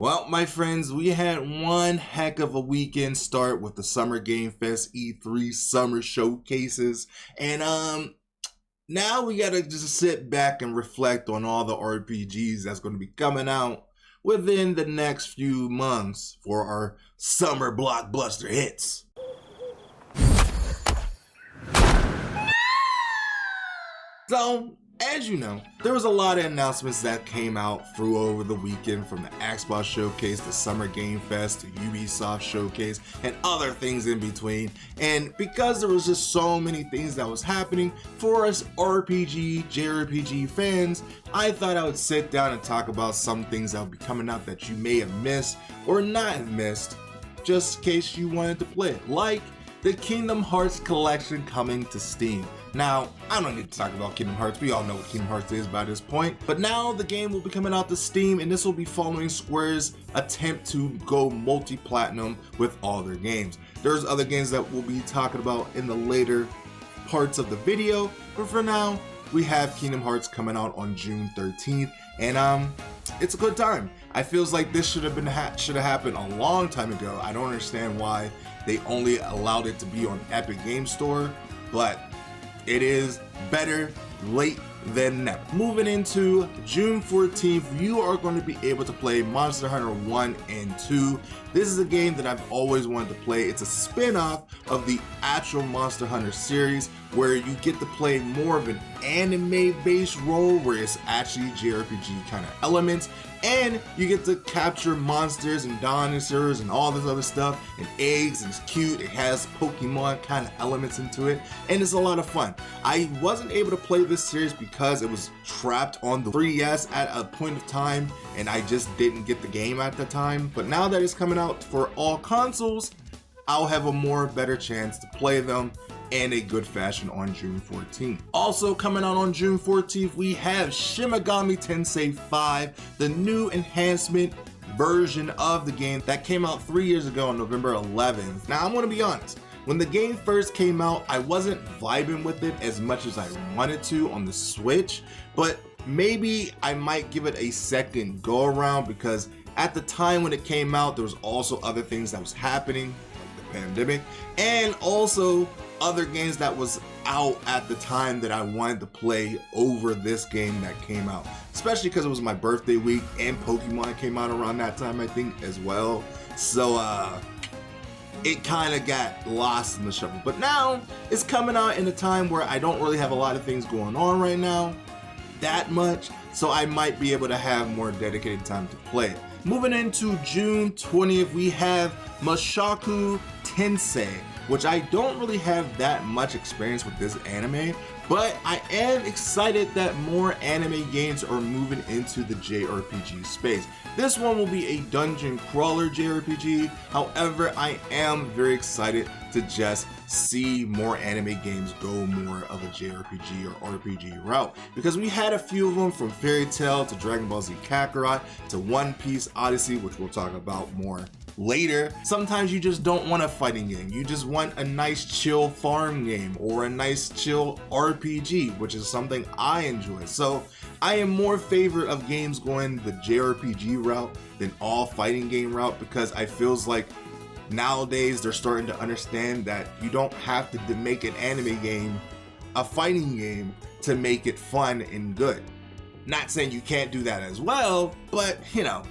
Well, my friends, we had one heck of a weekend start with the Summer Game Fest E3 Summer Showcases. And now we gotta just sit back and reflect on all the RPGs that's gonna be coming out within the next few months for our summer blockbuster hits. So, as you know, there was a lot of announcements that came out through over the weekend, from the Xbox Showcase, the Summer Game Fest, the Ubisoft Showcase, and other things in between. And because there was just so many things that was happening for us RPG, JRPG fans, I thought I would sit down and talk about some things that will be coming out that you may have missed or not have missed, just in case you wanted to play it. Like the Kingdom Hearts collection coming to Steam. Now, I don't need to talk about Kingdom Hearts, we all know what Kingdom Hearts is by this point, but now the game will be coming out to Steam, and this will be following Square's attempt to go multi-platinum with all their games. There's other games that we'll be talking about in the later parts of the video, but for now, we have Kingdom Hearts coming out on June 13th, and it's a good time. I feels like this should have happened a long time ago. I don't understand why they only allowed it to be on Epic Game Store, but it is better late than never. Moving into June 14th, you are going to be able to play Monster Hunter 1 and 2. This is a game that I've always wanted to play. It's a spin-off of the actual Monster Hunter series, where you get to play more of an anime-based role, where it's actually JRPG kind of elements, and you get to capture monsters and dinosaurs and all this other stuff, and eggs, and it's cute. It has Pokemon kind of elements into it, and it's a lot of fun. I wasn't able to play this series because it was trapped on the 3DS at a point of time, and I just didn't get the game at the time. But now that it's coming out for all consoles, I'll have a better chance to play them in a good fashion on June 14th. Also coming out on June 14th, we have Shin Megami Tensei 5, the new enhancement version of the game that came out 3 years ago on November 11th. Now, I'm gonna be honest, when the game first came out, I wasn't vibing with it as much as I wanted to on the Switch, but maybe I might give it a second go around, because at the time when it came out, there was also other things that was happening, like the pandemic, and also other games that was out at the time that I wanted to play over this game that came out, especially because it was my birthday week and Pokemon came out around that time, I think, as well. So it kind of got lost in the shuffle. But now it's coming out in a time where I don't really have a lot of things going on right now that much, so I might be able to have more dedicated time to play it. Moving into June 20th, we have Mushoku Tensei, which I don't really have that much experience with this anime, but I am excited that more anime games are moving into the JRPG space. This one will be a dungeon crawler JRPG. However, I am very excited to just see more anime games go more of a JRPG or RPG route, because we had a few of them, from Fairy Tail to Dragon Ball Z Kakarot to One Piece Odyssey, which we'll talk about more later. Sometimes you just don't want a fighting game, you just want a nice chill farm game or a nice chill RPG, which is something I enjoy. So I am more favor of games going the JRPG route than all fighting game route, because I feels like nowadays they're starting to understand that you don't have to make an anime game a fighting game to make it fun and good. Not saying you can't do that as well, but you know,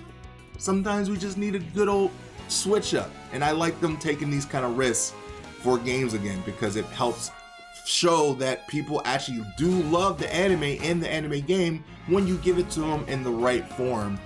sometimes we just need a good old switch up, and I like them taking these kind of risks for games again, because it helps show that people actually do love the anime in the anime game when you give it to them in the right form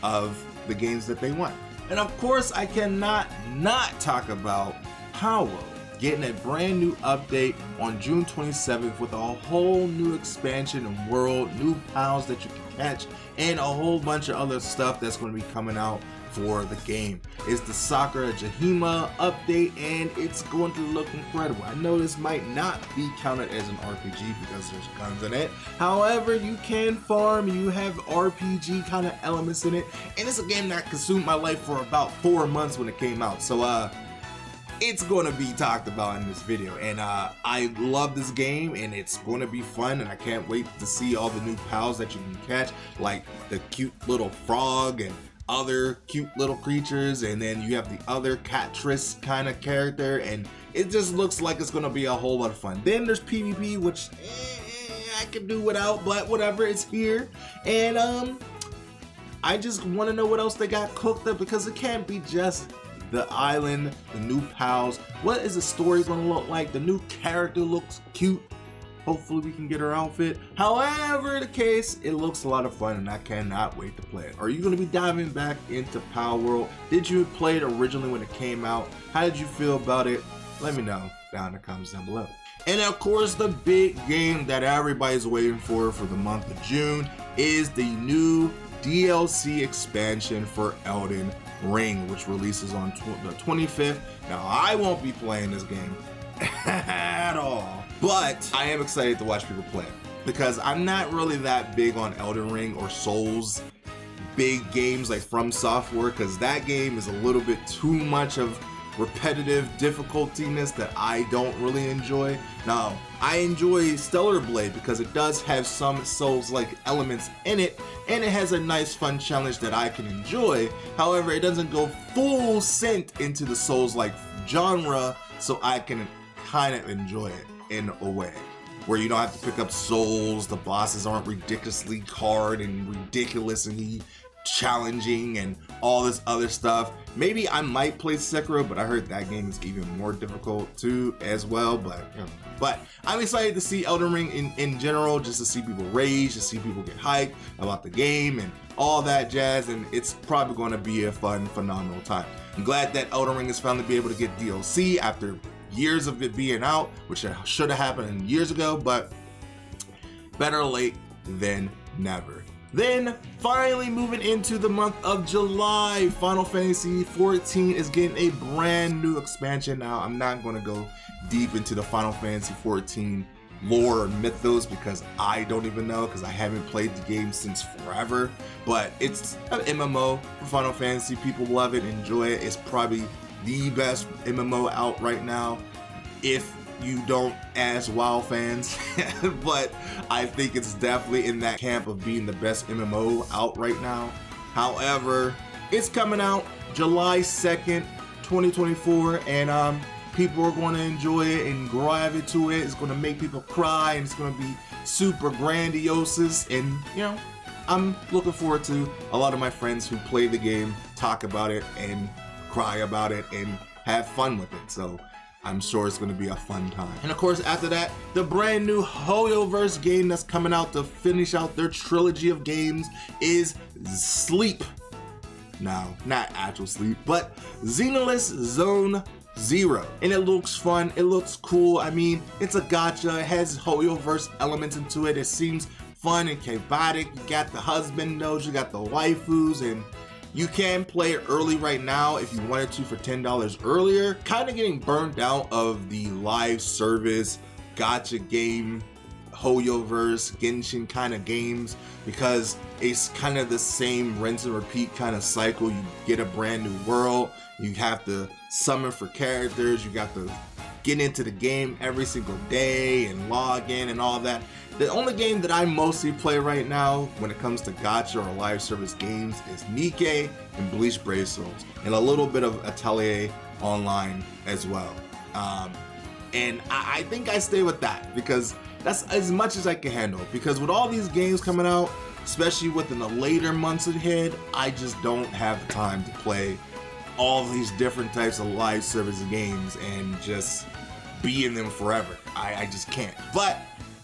of the games that they want. And of course, I cannot not talk about Power getting a brand new update on June 27th with a whole new expansion and world, new pals that you can catch, and a whole bunch of other stuff that's going to be coming out for the game. It's the Sakura Jahima update, and it's going to look incredible. I know this might not be counted as an RPG because there's guns in it. However, you can farm, you have RPG kind of elements in it, and it's a game that consumed my life for about 4 months when it came out. So it's going to be talked about in this video, and I love this game, and it's going to be fun, and I can't wait to see all the new pals that you can catch, like the cute little frog and other cute little creatures, and then you have the other Catrice kind of character, and it just looks like it's gonna be a whole lot of fun. Then there's PvP, which I could do without, but whatever, it's here. And I just want to know what else they got cooked up, because it can't be just the island, the new pals. What is the story gonna look like? The new character looks cute. Hopefully we can get her outfit. However the case, it looks a lot of fun and I cannot wait to play it. Are you gonna be diving back into Pal World? Did you play it originally when it came out? How did you feel about it? Let me know down in the comments down below. And of course, the big game that everybody's waiting for the month of June is the new DLC expansion for Elden Ring, which releases on the 25th. Now, I won't be playing this game at all, but I am excited to watch people play it, because I'm not really that big on Elden Ring or Souls big games like From Software, because that game is a little bit too much of repetitive difficultiness that I don't really enjoy. Now, I enjoy Stellar Blade because it does have some Souls-like elements in it, and it has a nice fun challenge that I can enjoy. However, it doesn't go full sent into the Souls-like genre, so I can kind of enjoy it in a way where you don't have to pick up souls, the bosses aren't ridiculously hard and ridiculously challenging and all this other stuff. Maybe I might play Sekiro, but I heard that game is even more difficult too as well. But I'm excited to see Elden Ring in general, just to see people rage, to see people get hyped about the game and all that jazz, and it's probably going to be a fun, phenomenal time. I'm glad that Elden Ring is finally be able to get DLC after years of it being out, which should have happened years ago, but better late than never. Then finally moving into the month of July, Final Fantasy XIV is getting a brand new expansion. Now, I'm not going to go deep into the Final Fantasy XIV lore or mythos because I don't even know, because I haven't played the game since forever. But it's an MMO for Final Fantasy. People love it, enjoy it. It's probably the best MMO out right now, if you don't ask WoW fans. But I think it's definitely in that camp of being the best MMO out right now. However, it's coming out July 2nd, 2024, and people are going to enjoy it and gravitate to it. It's going to make people cry, and it's going to be super grandiose, and you know, I'm looking forward to a lot of my friends who play the game talk about it and cry about it and have fun with it. So I'm sure it's going to be a fun time. And of course, after that, the brand new Hoyoverse game that's coming out to finish out their trilogy of games is Sleep. Now, not actual sleep, but Xenoblade Zone Zero. And it looks fun, it looks cool. I mean, it's a gacha, it has Hoyoverse elements into it. It seems fun and chaotic. You got the husband nodes, you got the waifus, and you can play it early right now if you wanted to for $10 earlier. Kind of getting burned out of the live service gacha game Hoyoverse Genshin kind of games, because it's kind of the same rinse and repeat kind of cycle. You get a brand new world, you have to summon for characters, you got to get into the game every single day and log in and all that. The only game that I mostly play right now when it comes to gacha or live service games is Nikke and Bleach Brave Souls, and a little bit of Atelier Online as well. And I think I stay with that because that's as much as I can handle. Because with all these games coming out, especially within the later months ahead, I just don't have the time to play all these different types of live service games and just be in them forever. I just can't. But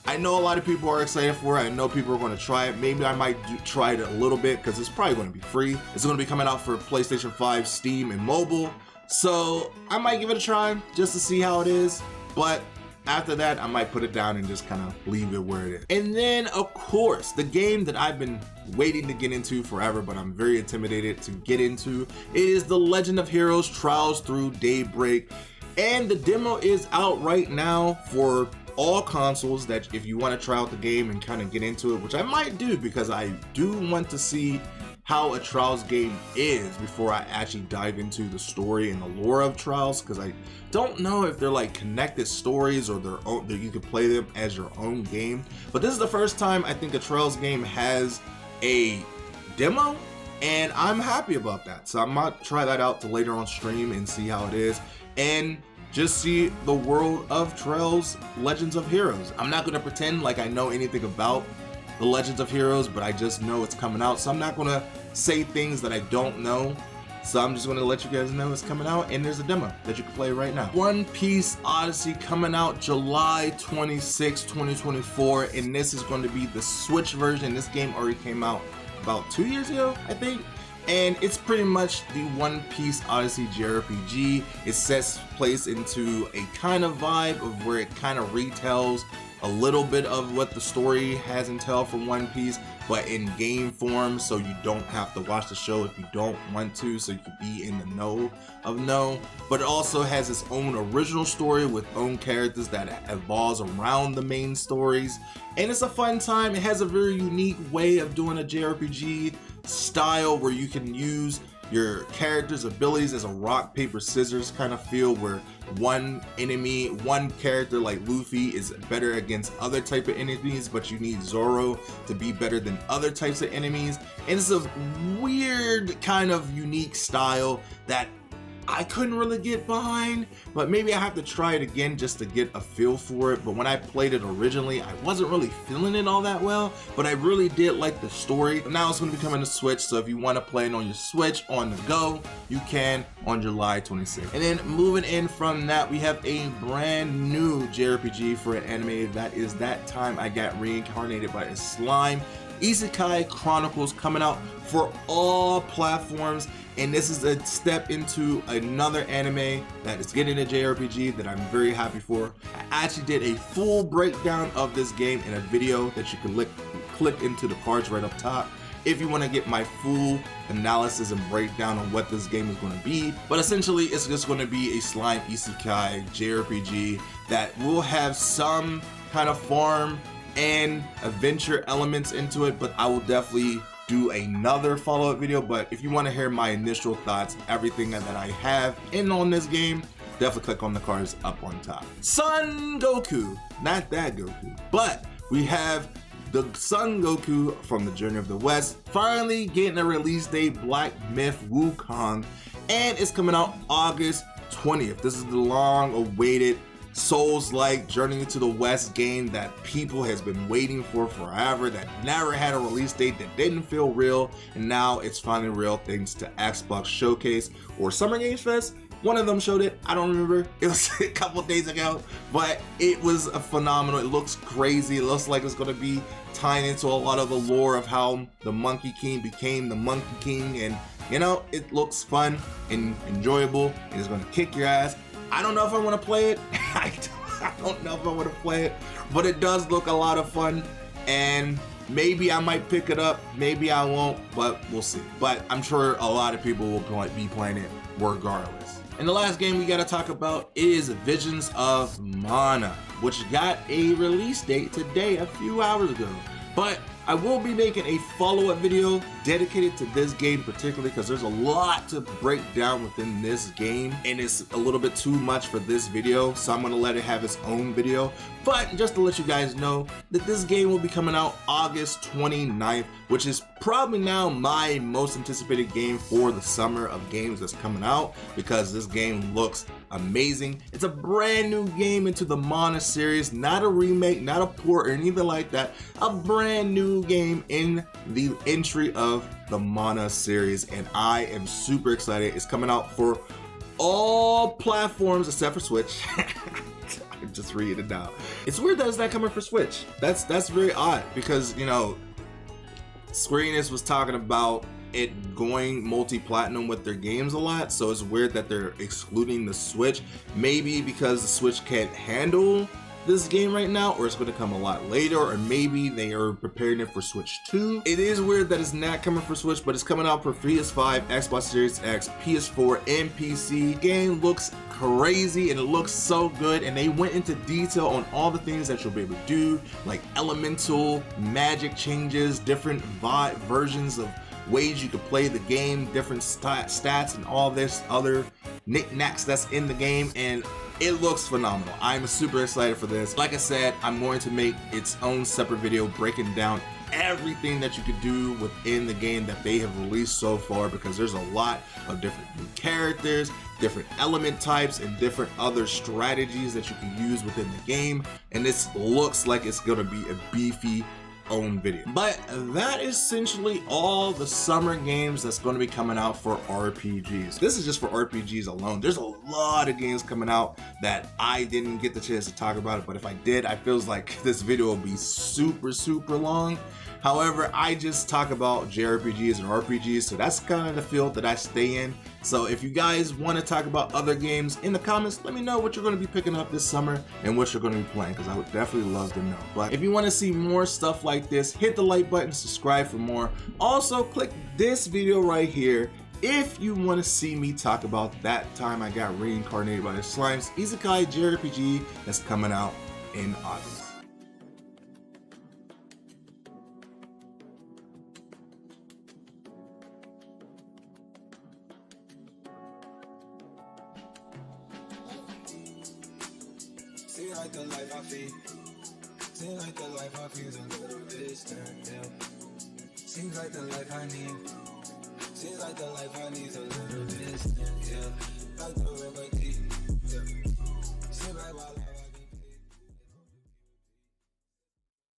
I know a lot of people are excited for it. I know people are going to try it. Maybe I might try it a little bit because it's probably going to be free. It's going to be coming out for PlayStation 5, Steam, and mobile. So I might give it a try just to see how it is. But after that, I might put it down and just kind of leave it where it is. And then, of course, the game that I've been waiting to get into forever, but I'm very intimidated to get into, it is The Legend of Heroes Trials Through Daybreak. And the demo is out right now for all consoles, that if you want to try out the game and kind of get into it, which I might do because I do want to see how a Trials game is before I actually dive into the story and the lore of Trials, because I don't know if they're like connected stories or their own, that you can play them as your own game. But this is the first time I think a Trials game has a demo and I'm happy about that. So I might try that out to later on stream and see how it is, and just see the world of Trails Legends of Heroes. I'm not gonna pretend like I know anything about the Legends of Heroes, but I just know it's coming out, so I'm not gonna say things that I don't know. So I'm just gonna let you guys know it's coming out, and there's a demo that you can play right now. One Piece Odyssey coming out July 26, 2024, and this is going to be the Switch version. This game already came out about 2 years ago, I think. And it's pretty much the One Piece Odyssey JRPG. It sets place into a kind of vibe of where it kind of retells a little bit of what the story has entailed from One Piece, but in game form, so you don't have to watch the show if you don't want to, so you can be in the know of know. But it also has its own original story with own characters that evolves around the main stories, and it's a fun time. It has a very unique way of doing a JRPG style where you can use your character's abilities as a rock, paper, scissors kind of feel, where one character like Luffy is better against other type of enemies, but you need Zoro to be better than other types of enemies. And it's a weird kind of unique style that I couldn't really get behind, but maybe I have to try it again just to get a feel for it. But when I played it originally, I wasn't really feeling it all that well, but I really did like the story. Now it's going to be coming to Switch, so if you want to play it on your Switch on the go, you can on July 26th. And then moving in from that, we have a brand new JRPG for an anime. That is That Time I Got Reincarnated by a Slime. Isekai Chronicles coming out for all platforms, and this is a step into another anime that is getting a JRPG that I'm very happy for. I actually did a full breakdown of this game in a video that you can click into the cards right up top if you want to get my full analysis and breakdown on what this game is going to be. But essentially, it's just going to be a slime isekai JRPG that will have some kind of farm and adventure elements into it, but I will definitely do another follow-up video. But if you want to hear my initial thoughts, everything that I have in on this game, definitely click on the cards up on top. Son Goku, not that Goku, but we have the Son Goku from the Journey of the West finally getting a release date, Black Myth Wukong, and it's coming out August 20th. This is the long-awaited Souls-like Journey to the West game that people has been waiting for forever, that never had a release date, that didn't feel real, and now it's finally real thanks to Xbox Showcase or Summer Games Fest. One of them showed it, I don't remember, it was a couple days ago, but it was a phenomenal. It looks crazy. It looks like it's going to be tying into a lot of the lore of how the Monkey King became the Monkey King, and you know, it looks fun and enjoyable, and it's going to kick your ass. I don't know if I want to play it. I don't know if I want to play it, but it does look a lot of fun, and maybe I might pick it up, maybe I won't, but we'll see. But I'm sure a lot of people will be playing it regardless. And the last game we got to talk about is Visions of Mana, which got a release date today, a few hours ago. But I will be making a follow-up video dedicated to this game particularly because there's a lot to break down within this game, and it's a little bit too much for this video, so I'm going to let it have its own video. But just to let you guys know that this game will be coming out August 29th, which is probably now my most anticipated game for the summer of games that's coming out, because this game looks amazing. It's a brand new game into the Mana series, not a remake, not a port or anything like that, a brand new game in the entry of the Mana series, and I am super excited. It's coming out for all platforms except for Switch. I'm just reading it now. It's weird that it's not coming for Switch. That's very odd, because you know, Square Enix was talking about it going multi-platinum with their games a lot, so it's weird that they're excluding the Switch. Maybe because the Switch can't handle this game right now, or it's going to come a lot later, or maybe they are preparing it for Switch 2. It is weird that it's not coming for Switch, but it's coming out for PS5, Xbox Series X, PS4, and PC. Game looks crazy and it looks so good, and they went into detail on all the things that you'll be able to do, like elemental magic changes, different versions of ways you could play the game, different stats, and all this other knickknacks that's in the game, and it looks phenomenal. I'm super excited for this. Like I said, I'm going to make its own separate video breaking down everything that you could do within the game that they have released so far, because there's a lot of different new characters, different element types, and different other strategies that you can use within the game, and this looks like it's gonna be a beefy own video. But that is essentially all the summer games that's going to be coming out for RPGs. This is just for RPGs alone. There's a lot of games coming out that I didn't get the chance to talk about it, but if I did, I feels like this video will be super long. However, I just talk about JRPGs and RPGs, so that's kind of the field that I stay in. So if you guys want to talk about other games in the comments, let me know what you're going to be picking up this summer and what you're going to be playing, because I would definitely love to know. But if you want to see more stuff like this, hit the like button, subscribe for more. Also, click this video right here if you want to see me talk about That Time I Got Reincarnated by the Slimes Isekai JRPG that's coming out in August. Seems like the life I feel. Seems like the life I feel is a little distant, yeah. Seems like the life I need. Seems like the life I need is a little distant, yeah. Like the river